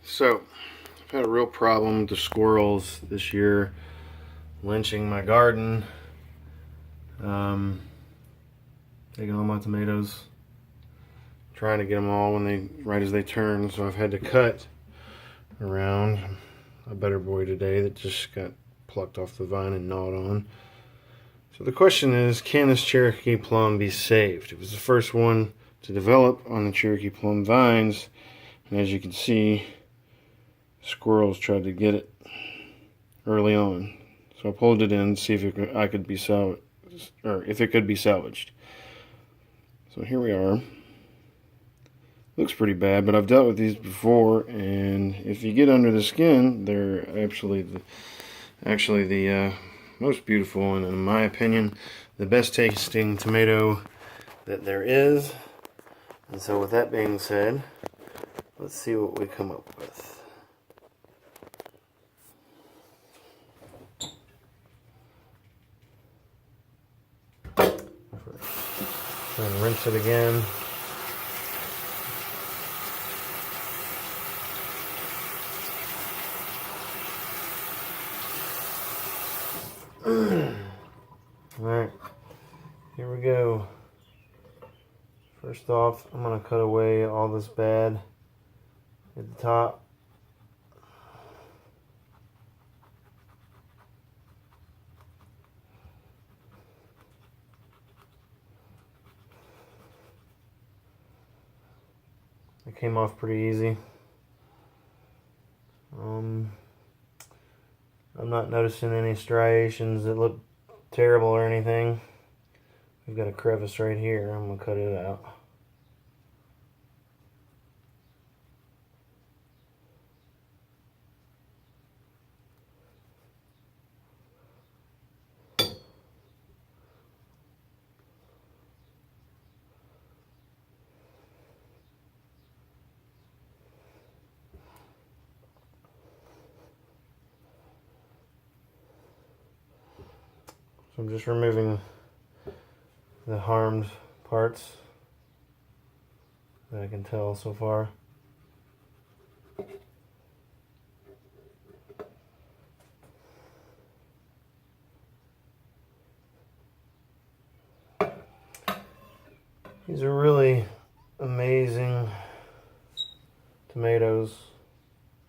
So, I've had a real problem with the squirrels this year, lynching my garden, taking all my tomatoes, trying to get them all right as they turn. So I've had to cut around a better boy today that just got plucked off the vine and gnawed on. So the question is, can this Cherokee plum be saved? It was the first one to develop on the Cherokee plum vines, and as you can see, squirrels tried to get it early on. So I pulled it in to see if it could be salvaged. So here we are. Looks pretty bad, but I've dealt with these before, and if you get under the skin, they're actually the most beautiful, and in my opinion, the best tasting tomato that there is. And so with that being said, let's see what we come up with. And rinse it again. Alright, here we go. First off, I'm going to cut away all this bad at the top. It came off pretty easy. I'm not noticing any striations that look terrible or anything. We've got a crevice right here. I'm going to cut it out. So I'm just removing the harmed parts that I can tell so far. These are really amazing tomatoes.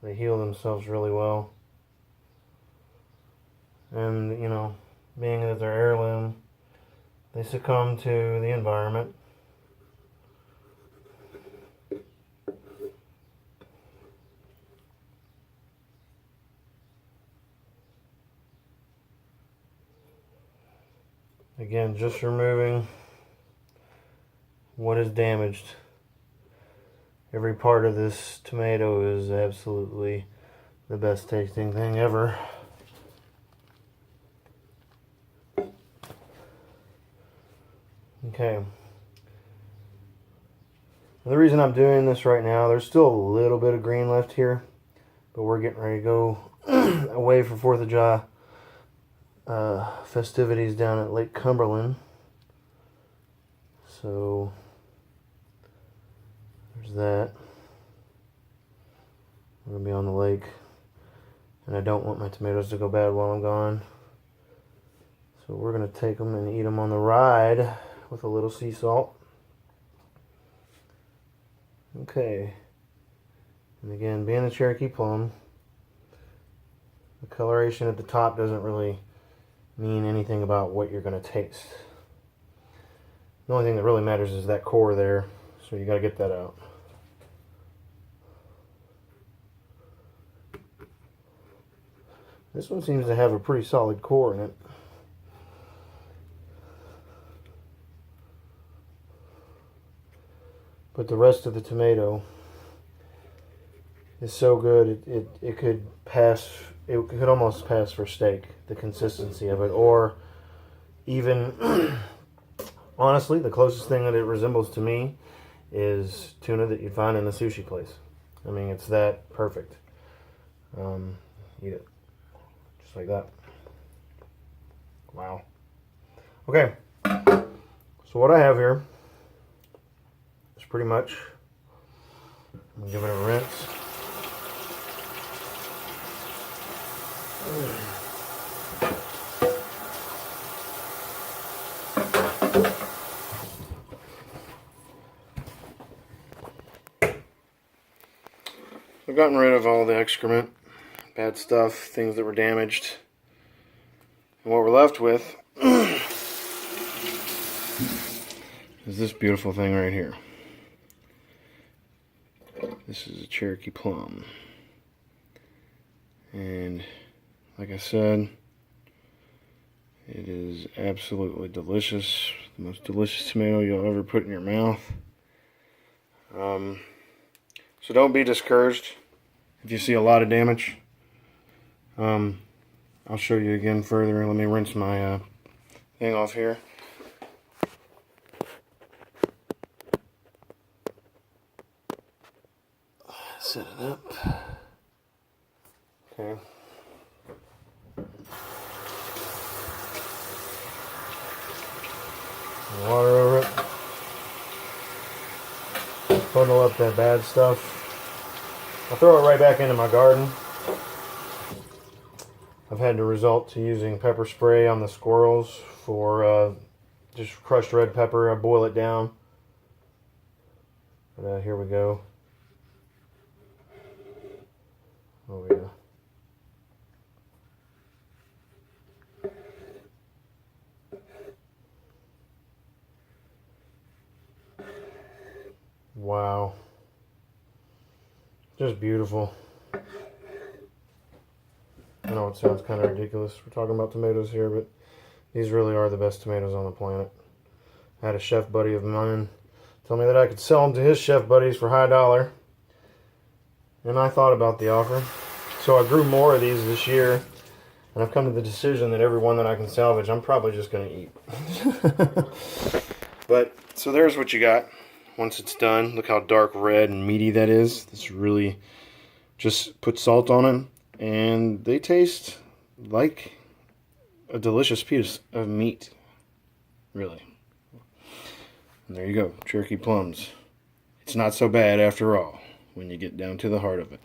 They heal themselves really well. And, you know, being that they're heirloom, they succumb to the environment. Again, just removing what is damaged. Every part of this tomato is absolutely the best tasting thing ever. Okay. The reason I'm doing this right now, there's still a little bit of green left here, but we're getting ready to go away for 4th of July festivities down at Lake Cumberland. So there's that. I'm going to be on the lake, and I don't want my tomatoes to go bad while I'm gone. So we're going to take them and eat them on the ride with a little sea salt. Okay. And again, being a Cherokee plum, the coloration at the top doesn't really mean anything about what you're going to taste. The only thing that really matters is that core there, so you got to get that out. This one seems to have a pretty solid core in it. But the rest of the tomato is so good, it could pass, it could almost pass for steak, the consistency of it. Or even, honestly, the closest thing that it resembles to me is tuna that you'd find in a sushi place. I mean, it's that perfect. Eat it. Just like that. Wow. Okay. So what I have here, pretty much. I'm gonna give it a rinse. I've gotten rid of all the excrement, bad stuff, things that were damaged. And what we're left with is this beautiful thing right here. This is a Cherokee plum. And like I said, it is absolutely delicious. The most delicious tomato you'll ever put in your mouth. So don't be discouraged if you see a lot of damage. I'll show you again further. Let me rinse my thing off here. Set it up. Okay. Water over it. Bundle up that bad stuff. I'll throw it right back into my garden. I've had to resort to using pepper spray on the squirrels for just crushed red pepper. I boil it down. But here we go. Oh yeah. Wow. Just beautiful. I know it sounds kind of ridiculous. We're talking about tomatoes here, but these really are the best tomatoes on the planet. I had a chef buddy of mine tell me that I could sell them to his chef buddies for high dollar. And I thought about the offer. So I grew more of these this year. And I've come to the decision that every one that I can salvage, I'm probably just going to eat. But, so there's what you got. Once it's done, look how dark red and meaty that is. This really, just put salt on them, and they taste like a delicious piece of meat, really. And there you go, Cherokee plums. It's not so bad after all, when you get down to the heart of it.